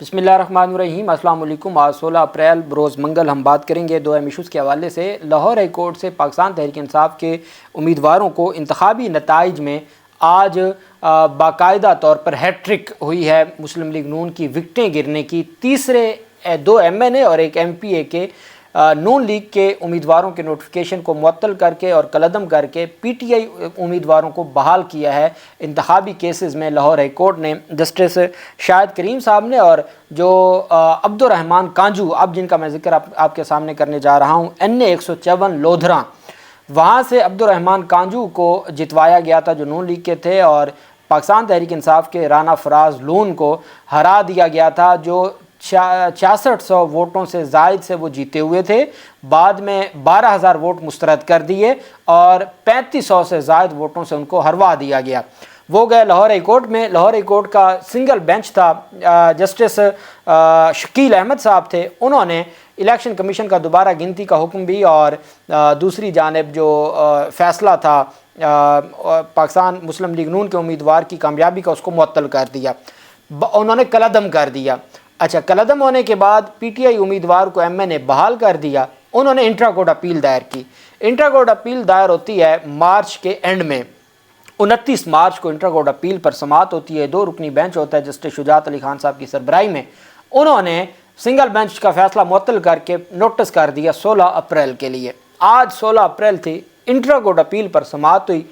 بسم اللہ الرحمن الرحیم۔ السلام علیکم۔ آج 16 اپریل بروز منگل ہم بات کریں گے دو اہم ایشوز کے حوالے سے۔ لاہور ہائی کورٹ سے پاکستان تحریک انصاف کے امیدواروں کو انتخابی نتائج میں آج باقاعدہ طور پر ہیٹرک ہوئی ہے۔ مسلم لیگ نون کی وکٹیں گرنے کی، تیسرے دو ایم این اے اور ایک ایم پی اے کے نون لیگ کے امیدواروں کے نوٹیفیکیشن کو معطل کر کے اور کالعدم کر کے پی ٹی آئی امیدواروں کو بحال کیا ہے۔ انتخابی کیسز میں لاہور ہائی کورٹ نے جسٹس شاہد کریم صاحب نے اور جو عبدالرحمان کانجو، اب جن کا میں ذکر آپ کے سامنے کرنے جا رہا ہوں، این اے 154 لودھراں، وہاں سے عبدالرحمان کانجو کو جتوایا گیا تھا جو نون لیگ کے تھے، اور پاکستان تحریک انصاف کے رانا فراز لون کو ہرا دیا گیا تھا جو 6600 ووٹوں سے زائد سے وہ جیتے ہوئے تھے۔ بعد میں 12000 ووٹ مسترد کر دیے اور 3500 سے زائد ووٹوں سے ان کو ہروا دیا گیا۔ وہ گئے لاہور ہائی کورٹ میں۔ لاہور ہائی کورٹ کا سنگل بینچ تھا، جسٹس شکیل احمد صاحب تھے، انہوں نے الیکشن کمیشن کا دوبارہ گنتی کا حکم بھی اور دوسری جانب جو فیصلہ تھا پاکستان مسلم لیگ نون کے امیدوار کی کامیابی کا، اس کو معطل کر دیا۔ انہوں نے کالعدم کر دیا۔ اچھا، کالعدم ہونے کے بعد پی ٹی آئی امیدوار کو ایم این اے بحال کر دیا۔ انہوں نے انٹرا کورٹ اپیل دائر کی۔ انٹرا کورٹ اپیل دائر ہوتی ہے مارچ کے اینڈ میں، 29 مارچ کو انٹرا کورٹ اپیل پر سماعت ہوتی ہے۔ 2 رکنی بینچ ہوتا ہے جسٹس شجاعت علی خان صاحب کی سربراہی میں۔ انہوں نے سنگل بینچ کا فیصلہ معطل کر کے نوٹس کر دیا 16 اپریل کے لیے۔ آج 16 اپریل تھی، انٹرا کورٹ اپیل پر سماعت ہوئی،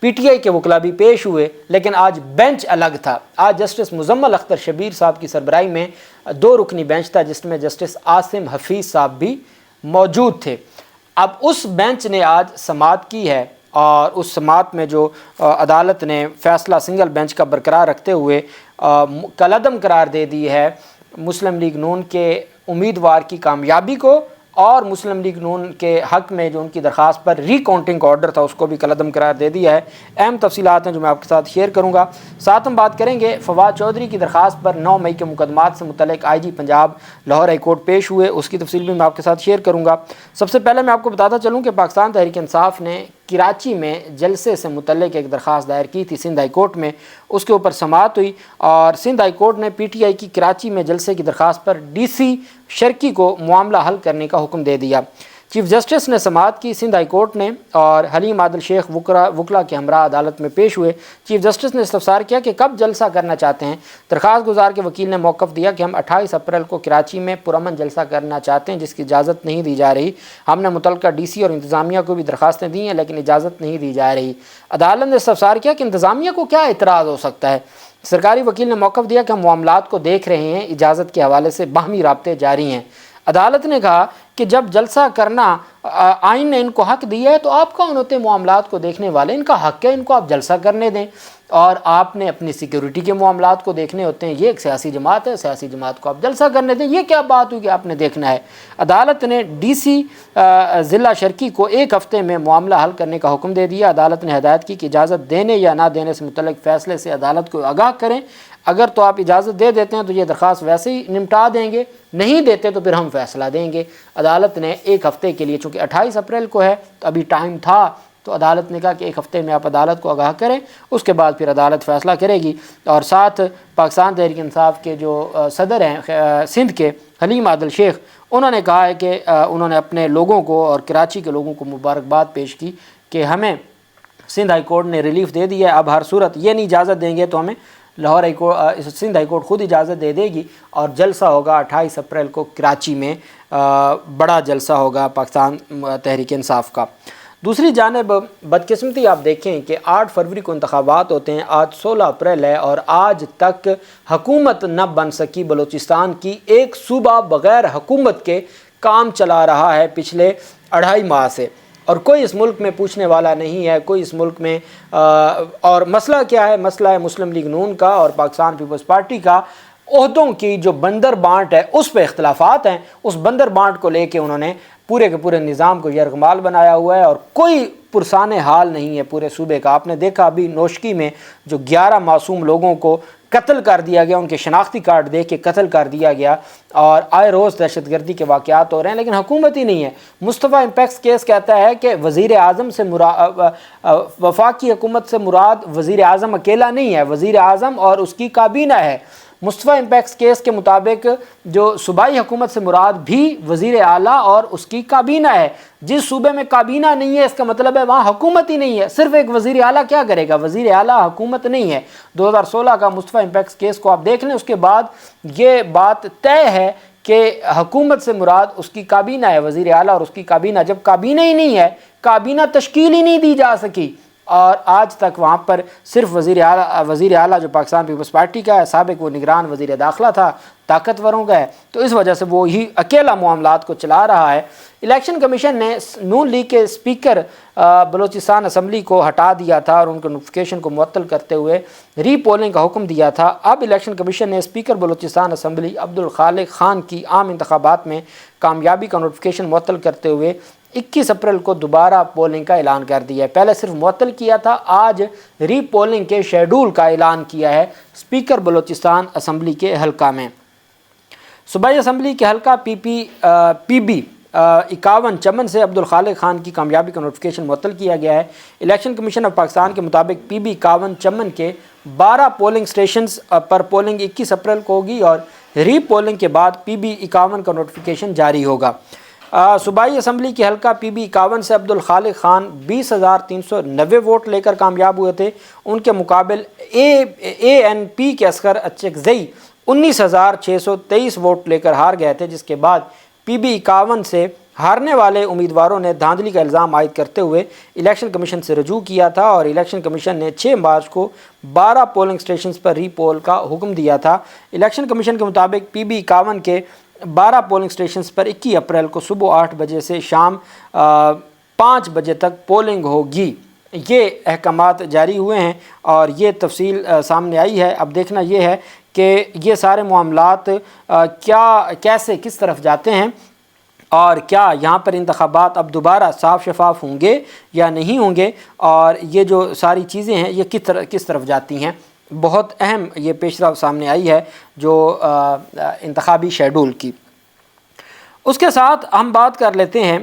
پی ٹی آئی کے وکلاء بھی پیش ہوئے، لیکن آج بینچ الگ تھا۔ آج جسٹس مزمل اختر شبیر صاحب کی سربراہی میں 2 رکنی بینچ تھا جس میں جسٹس عاصم حفیظ صاحب بھی موجود تھے۔ اب اس بینچ نے آج سماعت کی ہے اور اس سماعت میں جو عدالت نے فیصلہ سنگل بینچ کا برقرار رکھتے ہوئے کالعدم قرار دے دی ہے مسلم لیگ نون کے امیدوار کی کامیابی کو، اور مسلم لیگ نون کے حق میں جو ان کی درخواست پر ری کاؤنٹنگ کا آرڈر تھا اس کو بھی کالعدم قرار دے دیا ہے۔ اہم تفصیلات ہیں جو میں آپ کے ساتھ شیئر کروں گا۔ ساتھ ہم بات کریں گے فواد چودھری کی درخواست پر 9 مئی کے مقدمات سے متعلق آئی جی پنجاب لاہور ہائی کورٹ پیش ہوئے، اس کی تفصیل بھی میں آپ کے ساتھ شیئر کروں گا۔ سب سے پہلے میں آپ کو بتاتا چلوں کہ پاکستان تحریک انصاف نے کراچی میں جلسے سے متعلق ایک درخواست دائر کی تھی سندھ ہائی کورٹ میں، اس کے اوپر سماعت ہوئی اور سندھ ہائی کورٹ نے پی ٹی آئی کی کراچی میں جلسے کی درخواست پر ڈی سی شرکی کو معاملہ حل کرنے کا حکم دے دیا۔ چیف جسٹس نے سماعت کی سندھ ہائی کورٹ نے اور حلیم عادل شیخ وکلا کے ہمراہ عدالت میں پیش ہوئے۔ چیف جسٹس نے استفسار کیا کہ کب جلسہ کرنا چاہتے ہیں۔ درخواست گزار کے وکیل نے موقف دیا کہ ہم 28 اپریل کو کراچی میں پرامن جلسہ کرنا چاہتے ہیں جس کی اجازت نہیں دی جا رہی۔ ہم نے متعلقہ ڈی سی اور انتظامیہ کو بھی درخواستیں دی ہیں لیکن اجازت نہیں دی جا رہی۔ عدالت نے استفسار کیا کہ انتظامیہ کو کیا اعتراض ہو سکتا ہے۔ سرکاری وکیل نے موقف دیا کہ ہم معاملات کو دیکھ رہے ہیں، اجازت کے حوالے سے باہمی رابطے جاری ہیں۔ عدالت نے کہا کہ جب جلسہ کرنا آئین نے ان کو حق دیا ہے تو آپ کون ہوتے ہیں معاملات کو دیکھنے والے؟ ان کا حق ہے، ان کو آپ جلسہ کرنے دیں، اور آپ نے اپنی سیکیورٹی کے معاملات کو دیکھنے ہوتے ہیں۔ یہ ایک سیاسی جماعت ہے، سیاسی جماعت کو آپ جلسہ کرنے دیں، یہ کیا بات ہوئی کہ آپ نے دیکھنا ہے؟ عدالت نے ڈی سی ضلع شرکی کو 1 ہفتے میں معاملہ حل کرنے کا حکم دے دیا۔ عدالت نے ہدایت کی کہ اجازت دینے یا نہ دینے سے متعلق فیصلے سے عدالت کو آگاہ کریں۔ اگر تو آپ اجازت دے دیتے ہیں تو یہ درخواست ویسے ہی نمٹا دیں گے، نہیں دیتے تو پھر ہم فیصلہ دیں گے۔ عدالت نے 1 ہفتے کے لیے، چونکہ 28 اپریل کو ہے تو ابھی ٹائم تھا، تو عدالت نے کہا کہ 1 ہفتے میں آپ عدالت کو آگاہ کریں، اس کے بعد پھر عدالت فیصلہ کرے گی۔ اور ساتھ پاکستان تحریک انصاف کے جو صدر ہیں سندھ کے حلیم عادل شیخ، انہوں نے کہا ہے کہ انہوں نے اپنے لوگوں کو اور کراچی کے لوگوں کو مبارکباد پیش کی کہ ہمیں سندھ ہائی کورٹ نے ریلیف دے دیا ہے، اب ہر صورت یہ نہیں اجازت دیں گے تو ہمیں Lahore high court Sindh high court خود اجازت دے دے گی، اور جلسہ ہوگا 28 اپریل کو کراچی میں، بڑا جلسہ ہوگا پاکستان تحریک انصاف کا۔ دوسری جانب بدقسمتی آپ دیکھیں کہ 8 فروری کو انتخابات ہوتے ہیں، آج 16 اپریل ہے اور آج تک حکومت نہ بن سکی بلوچستان کی۔ ایک صوبہ بغیر حکومت کے کام چلا رہا ہے پچھلے 2.5 ماہ سے، اور کوئی اس ملک میں پوچھنے والا نہیں ہے، کوئی اس ملک میں اور مسئلہ کیا ہے؟ مسئلہ ہے مسلم لیگ نون کا اور پاکستان پیپلز پارٹی کا عہدوں کی جو بندر بانٹ ہے اس پہ اختلافات ہیں۔ اس بندر بانٹ کو لے کے انہوں نے پورے کے پورے نظام کو یرغمال بنایا ہوا ہے اور کوئی پرسان حال نہیں ہے پورے صوبے کا۔ آپ نے دیکھا ابھی نوشکی میں جو 11 معصوم لوگوں کو قتل کر دیا گیا، ان کے شناختی کارڈ دے کے قتل کر دیا گیا، اور آئے روز دہشت گردی کے واقعات ہو رہے ہیں، لیکن حکومت ہی نہیں ہے۔ مصطفیٰ امپیکس کیس کہتا ہے کہ وزیر اعظم سے وفاقی حکومت سے مراد وزیر اعظم اکیلا نہیں ہے، وزیر اعظم اور اس کی کابینہ ہے۔ مصطفیٰ امپیکس کیس کے مطابق جو صوبائی حکومت سے مراد بھی وزیر اعلیٰ اور اس کی کابینہ ہے۔ جس صوبے میں کابینہ نہیں ہے اس کا مطلب ہے وہاں حکومت ہی نہیں ہے۔ صرف ایک وزیر اعلیٰ کیا کرے گا؟ وزیر اعلیٰ حکومت نہیں ہے۔ 2016 کا مصطفیٰ امپیکس کیس کو آپ دیکھ لیں، اس کے بعد یہ بات طے ہے کہ حکومت سے مراد اس کی کابینہ ہے، وزیر اعلیٰ اور اس کی کابینہ۔ جب کابینہ ہی نہیں ہے، کابینہ تشکیل ہی نہیں دی جا سکی، اور آج تک وہاں پر صرف وزیر اعلیٰ جو پاکستان پیپلز پارٹی کا ہے، سابق وہ نگران وزیر داخلہ تھا، طاقتوروں کا ہے، تو اس وجہ سے وہ ہی اکیلا معاملات کو چلا رہا ہے۔ الیکشن کمیشن نے نون لیگ کے اسپیکر بلوچستان اسمبلی کو ہٹا دیا تھا اور ان کے نوٹیفیکیشن کو معطل کرتے ہوئے ری پولنگ کا حکم دیا تھا۔ اب الیکشن کمیشن نے اسپیکر بلوچستان اسمبلی عبدالخالق خان کی عام انتخابات میں کامیابی کا نوٹیفیکیشن معطل کرتے ہوئے 21 اپریل کو دوبارہ پولنگ کا اعلان کر دیا ہے۔ پہلے صرف معطل کیا تھا، آج ری پولنگ کے شیڈول کا اعلان کیا ہے اسپیکر بلوچستان اسمبلی کے حلقہ میں۔ صوبائی اسمبلی کے حلقہ پی بی 51 چمن سے عبدالخالق خان کی کامیابی کا نوٹیفیکیشن معطل کیا گیا ہے۔ الیکشن کمیشن آف پاکستان کے مطابق پی بی 51 چمن کے 12 پولنگ سٹیشنز پر پولنگ 21 اپریل کو ہوگی اور ری پولنگ کے بعد پی بی 51 کا نوٹیفیکیشن جاری ہوگا۔ صوبائی اسمبلی کے حلقہ پی بی 51 سے عبدالخالق خان 20,390 ووٹ لے کر کامیاب ہوئے تھے۔ ان کے مقابل اے این پی کے اصغر اچکزئی 19,623 ووٹ لے کر ہار گئے تھے، جس کے بعد پی بی 51 سے ہارنے والے امیدواروں نے دھاندلی کا الزام عائد کرتے ہوئے الیکشن کمیشن سے رجوع کیا تھا اور الیکشن کمیشن نے 6 مارچ کو 12 پولنگ سٹیشنز پر ری پول کا حکم دیا تھا۔ الیکشن کمیشن کے مطابق پی بی 51 کے 12 پولنگ سٹیشنز پر 21 اپریل کو صبح 8 بجے سے شام 5 بجے تک پولنگ ہوگی۔ یہ احکامات جاری ہوئے ہیں اور یہ تفصیل سامنے آئی ہے۔ اب دیکھنا یہ ہے کہ یہ سارے معاملات کیسے کس طرف جاتے ہیں اور کیا یہاں پر انتخابات اب دوبارہ صاف شفاف ہوں گے یا نہیں ہوں گے، اور یہ جو ساری چیزیں ہیں یہ کس طرف جاتی ہیں۔ بہت اہم یہ پیشرفت سامنے آئی ہے جو انتخابی شیڈول کی۔ اس کے ساتھ ہم بات کر لیتے ہیں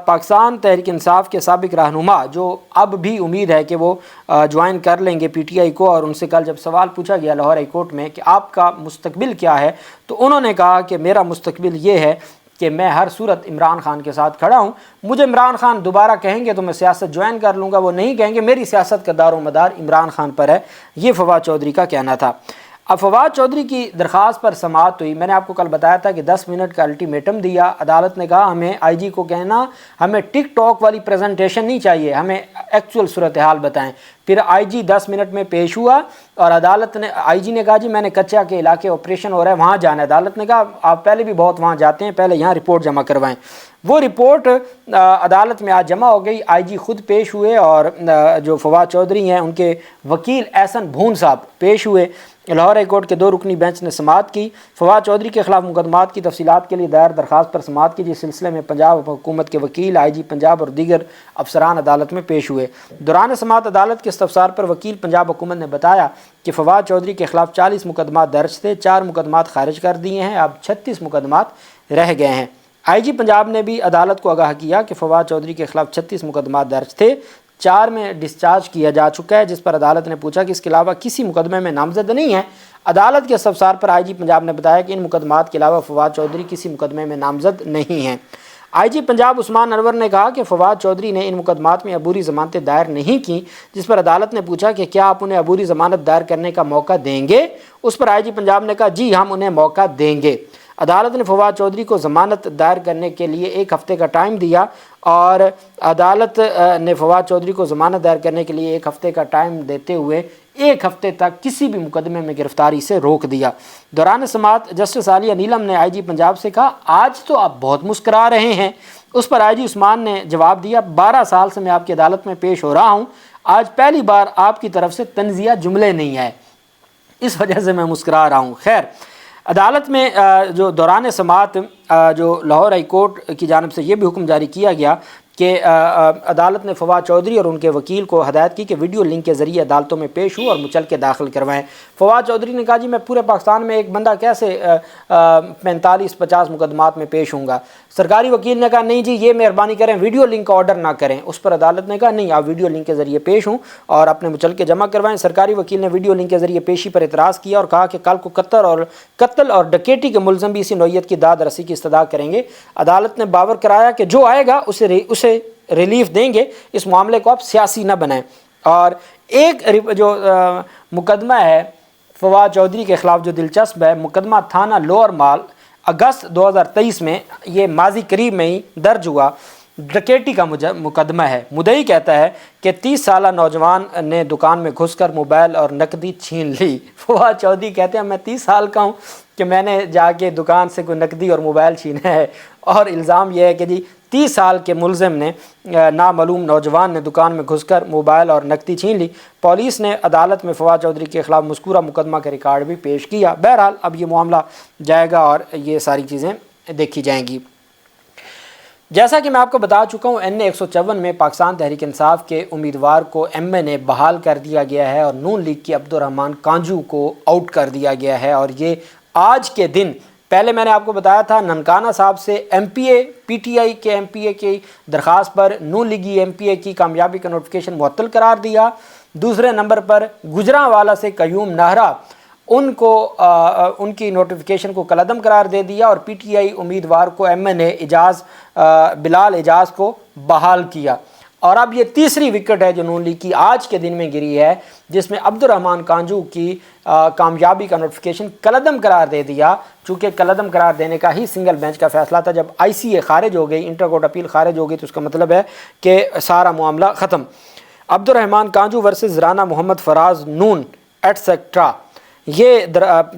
پاکستان تحریک انصاف کے سابق رہنما، جو اب بھی امید ہے کہ وہ جوائن کر لیں گے پی ٹی آئی کو، اور ان سے کل جب سوال پوچھا گیا لاہور ہائی کورٹ میں کہ آپ کا مستقبل کیا ہے، تو انہوں نے کہا کہ میرا مستقبل یہ ہے کہ میں ہر صورت عمران خان کے ساتھ کھڑا ہوں۔ مجھے عمران خان دوبارہ کہیں گے تو میں سیاست جوائن کر لوں گا، وہ نہیں کہیں گے میری سیاست کا دار و مدار عمران خان پر ہے۔ یہ فواد چودھری کا کہنا تھا۔ اب فواد چودھری کی درخواست پر سماعت ہوئی۔ میں نے آپ کو کل بتایا تھا کہ 10 منٹ کا الٹیمیٹم دیا عدالت نے، کہا ہمیں آئی جی کو کہنا ہمیں ٹک ٹاک والی پریزنٹیشن نہیں چاہیے، ہمیں ایکچوئل صورتحال بتائیں۔ پھر آئی جی 10 منٹ میں پیش ہوا اور عدالت نے آئی جی نے کہا جی میں نے کچا کے علاقے آپریشن ہو رہا ہے وہاں جانا ہے۔ عدالت نے کہا آپ پہلے بھی بہت وہاں جاتے ہیں، پہلے یہاں رپورٹ جمع کروائیں۔ وہ رپورٹ عدالت میں آج جمع ہو گئی۔ آئی جی خود پیش ہوئے اور جو فواد چودھری ہیں ان کے وکیل احسن بھون صاحب پیش ہوئے۔ لاہور ہائی کورٹ کے 2 رکنی بینچ نے سماعت کی۔ فواد چودھری کے خلاف مقدمات کی تفصیلات کے لیے دائر درخواست پر سماعت کی، جس سلسلے میں پنجاب حکومت کے وکیل، آئی جی پنجاب اور دیگر افسران عدالت میں پیش ہوئے۔ دوران سماعت عدالت کے استفسار پر وکیل پنجاب حکومت نے بتایا کہ فواد چودھری کے خلاف 40 مقدمات درج تھے، 4 مقدمات خارج کر دیے ہیں، اب 36 مقدمات رہ گئے ہیں۔ آئی جی پنجاب نے بھی عدالت کو آگاہ کیا کہ فواد چودھری کے خلاف 36 مقدمات درج تھے، 4 میں ڈسچارج کیا جا چکا ہے، جس پر عدالت نے پوچھا کہ اس کے علاوہ کسی مقدمے میں نامزد نہیں ہے۔ عدالت کے استفسار پر آئی جی پنجاب نے بتایا کہ ان مقدمات کے علاوہ فواد چودھری کسی مقدمے میں نامزد نہیں ہیں۔ آئی جی پنجاب عثمان انور نے کہا کہ فواد چودھری نے ان مقدمات میں عبوری ضمانتیں دائر نہیں کیں، جس پر عدالت نے پوچھا کہ کیا آپ انہیں عبوری ضمانت دائر کرنے کا موقع دیں گے؟ اس پر آئی جی پنجاب نے کہا جی ہم انہیں موقع دیں گے۔ عدالت نے فواد چودھری کو ضمانت دائر کرنے کے لیے 1 ہفتے کا ٹائم دیا اور عدالت نے فواد چودھری کو ضمانت دائر کرنے کے لیے 1 ہفتے کا ٹائم دیتے ہوئے 1 ہفتے تک کسی بھی مقدمے میں گرفتاری سے روک دیا۔ دوران سماعت جسٹس عالیہ نیلم نے آئی جی پنجاب سے کہا آج تو آپ بہت مسکرا رہے ہیں۔ اس پر آئی جی عثمان نے جواب دیا 12 سال سے میں آپ کی عدالت میں پیش ہو رہا ہوں، آج پہلی بار آپ کی طرف سے تنزیہ جملے نہیں آئے، اس وجہ سے میں مسکرا رہا ہوں۔ خیر، عدالت میں جو دوران سماعت جو لاہور ہائی کورٹ کی جانب سے یہ بھی حکم جاری کیا گیا کہ عدالت نے فواد چودھری اور ان کے وکیل کو ہدایت کی کہ ویڈیو لنک کے ذریعے عدالتوں میں پیش ہوں اور مچلکے داخل کروائیں۔ فواد چودھری نے کہا جی میں پورے پاکستان میں ایک بندہ کیسے 45-50 مقدمات میں پیش ہوں گا۔ سرکاری وکیل نے کہا نہیں جی یہ مہربانی کریں ویڈیو لنک کا آرڈر نہ کریں۔ اس پر عدالت نے کہا نہیں آپ ویڈیو لنک کے ذریعے پیش ہوں اور اپنے مچلکے جمع کروائیں۔ سرکاری وکیل نے ویڈیو لنک کے ذریعے پیشی پر اعتراض کیا اور کہا کہ کل کو قتل اور ڈکیٹی کے ملزم بھی اسی نوعیت کی داد رسی کی استدعا کریں گے۔ عدالت نے باور کرایا کہ جو آئے گا اسے ریلیف دیں گے، اس معاملے کو آپ سیاسی نہ بنائیں۔ اور ایک جو مقدمہ ہے فواد چودھری کے خلاف جو دلچسپ ہے، مقدمہ تھانہ لوور مال اگست 2023 میں، یہ ماضی قریب میں ہی درج ہوا، ڈکیٹی کا مقدمہ ہے۔ مدعی کہتا ہے کہ 30 سالہ نوجوان نے دکان میں گھس کر موبائل اور نقدی چھین لی۔ فواد چودھری کہتے ہیں میں 30 سال کا ہوں کہ میں نے جا کے دکان سے کوئی نقدی اور موبائل چھینا ہے، اور الزام یہ ہے کہ جی 30 سال کے ملزم نے نامعلوم نوجوان نے دکان میں گھس کر موبائل اور نقدی چھین لی۔ پولیس نے عدالت میں فواد چودھری کے خلاف مذکورہ مقدمہ کا ریکارڈ بھی پیش کیا۔ بہرحال اب یہ معاملہ جائے گا اور یہ ساری چیزیں دیکھی جائیں گی۔ جیسا کہ میں آپ کو بتا چکا ہوں NA 154 میں پاکستان تحریک انصاف کے امیدوار کو MNA بحال کر دیا گیا ہے اور نون لیگ کی عبدالرحمان کانجو کو آؤٹ کر دیا گیا ہے، اور یہ آج کے دن، پہلے میں نے آپ کو بتایا تھا ننکانہ صاحب سے MPA PTI کے MPA کی درخواست پر نون لیگی MPA کی کامیابی کا نوٹیفیکیشن معطل قرار دیا۔ دوسرے نمبر پر گجرانوالہ سے قیوم نہرا، ان کی نوٹیفیکیشن کو کالعدم قرار دے دیا، اور PTI امیدوار کو MNA بلال اعجاز کو بحال کیا۔ اور اب یہ تیسری وکٹ ہے جو نون لیگ کی آج کے دن میں گری ہے، جس میں عبدالرحمان کانجو کی کامیابی کا نوٹیفیکیشن کالعدم قرار دے دیا، چونکہ کالعدم قرار دینے کا ہی سنگل بینچ کا فیصلہ تھا۔ جب ICA خارج ہو گئی، انٹر کورٹ اپیل خارج ہو گئی، تو اس کا مطلب ہے کہ سارا معاملہ ختم۔ عبدالرحمان کانجو ورسز رانا محمد فراز نون ایٹسیکٹرا، یہ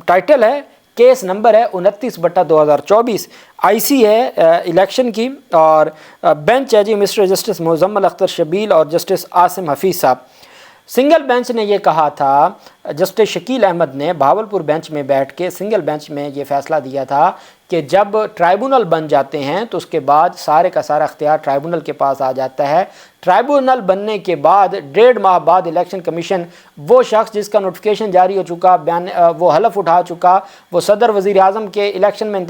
ٹائٹل ہے، کیس نمبر ہے 29/2024، IC ہے الیکشن کی، اور بینچ ہے جی مسٹر جسٹس مزمل اختر شبیل اور جسٹس عاصم حفیظ صاحب۔ سنگل بینچ نے یہ کہا تھا، جسٹس شکیل احمد نے بھاولپور بینچ میں بیٹھ کے سنگل بینچ میں یہ فیصلہ دیا تھا کہ جب ٹرائبونل بن جاتے ہیں تو اس کے بعد سارے کا سارا اختیار ٹرائبونل کے پاس آ جاتا ہے۔ ٹرائبونل بننے کے بعد 1.5 ماہ بعد الیکشن کمیشن، وہ شخص جس کا نوٹیفیکیشن جاری ہو چکا، وہ حلف اٹھا چکا، وہ صدر وزیر اعظم کے الیکشن میں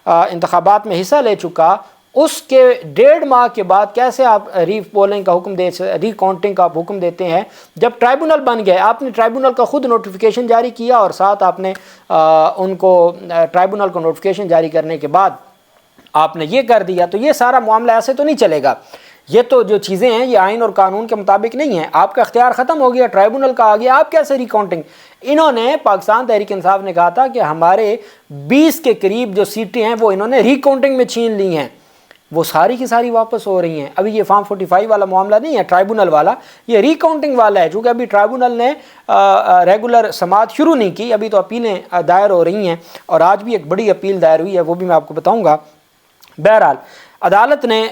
انتخابات میں حصہ لے چکا، اس کے 1.5 ماہ کے بعد کیسے آپ ری پولنگ کا حکم ری کاؤنٹنگ کا حکم دیتے ہیں؟ جب ٹرائبونل بن گئے، آپ نے ٹرائبونل کا خود نوٹیفیکیشن جاری کیا، اور ساتھ آپ نے ان کو ٹرائبونل کو نوٹیفیکیشن جاری کرنے کے بعد آپ نے یہ کر دیا، تو یہ سارا معاملہ ایسے تو نہیں چلے گا۔ یہ تو جو چیزیں ہیں یہ آئین اور قانون کے مطابق نہیں ہیں۔ آپ کا اختیار ختم ہو گیا، ٹرائبونل کا آ گیا، آپ کیسے ری کاؤنٹنگ؟ انہوں نے پاکستان تحریک انصاف نے کہا تھا کہ ہمارے 20 کے قریب جو سیٹیں ہیں وہ انہوں نے ری کاؤنٹنگ میں چھین لی ہیں، وہ ساری کی ساری واپس ہو رہی ہیں۔ ابھی یہ فارم 45 والا معاملہ نہیں ہے ٹرائبونل والا، یہ ری کاؤنٹنگ والا ہے، چونکہ ابھی ٹرائبونل نے ریگولر سماعت شروع نہیں کی، ابھی تو اپیلیں دائر ہو رہی ہیں، اور آج بھی ایک بڑی اپیل دائر ہوئی ہے، وہ بھی میں آپ کو بتاؤں گا۔ بہرحال عدالت نے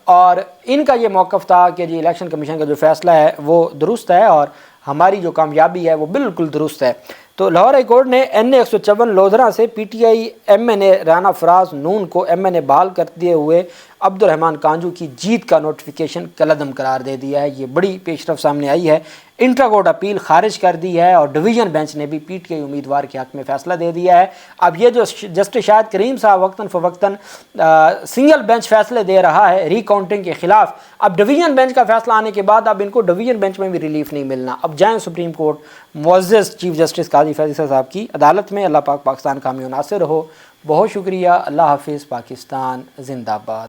اور ان کا یہ موقف تھا کہ جی الیکشن کمیشن کا جو فیصلہ ہے وہ درست ہے، اور ہماری جو کامیابی ہے وہ بالکل درست ہے۔ تو لاہور ہائی کورٹ نے NA 154 لودھرا سے PTI MNA رانا فراز نون کو MNA بحال کرتے ہوئے عبدالرحمان کانجو کی جیت کا نوٹیفیکیشن کالعدم قرار دے دیا ہے۔ یہ بڑی پیش رفت سامنے آئی ہے۔ انٹرا کورٹ اپیل خارج کر دی ہے، اور ڈویژن بینچ نے بھی PTI امیدوار کے حق میں فیصلہ دے دیا ہے۔ اب یہ جو جسٹس شاہد کریم صاحب وقتاً فوقتاً سنگل بینچ فیصلے دے رہا ہے ری کاؤنٹنگ کے خلاف، اب ڈویژن بینچ کا فیصلہ آنے کے بعد اب ان کو ڈویژن بینچ میں بھی ریلیف نہیں ملنا۔ اب جائیں سپریم کورٹ معزز چیف جسٹس قاضی فیصل صاحب کی عدالت میں۔ اللہ پاک پاکستان کا حامی و ناصر ہو۔ بہت شکریہ۔ اللہ حافظ۔ پاکستان زندہ باد۔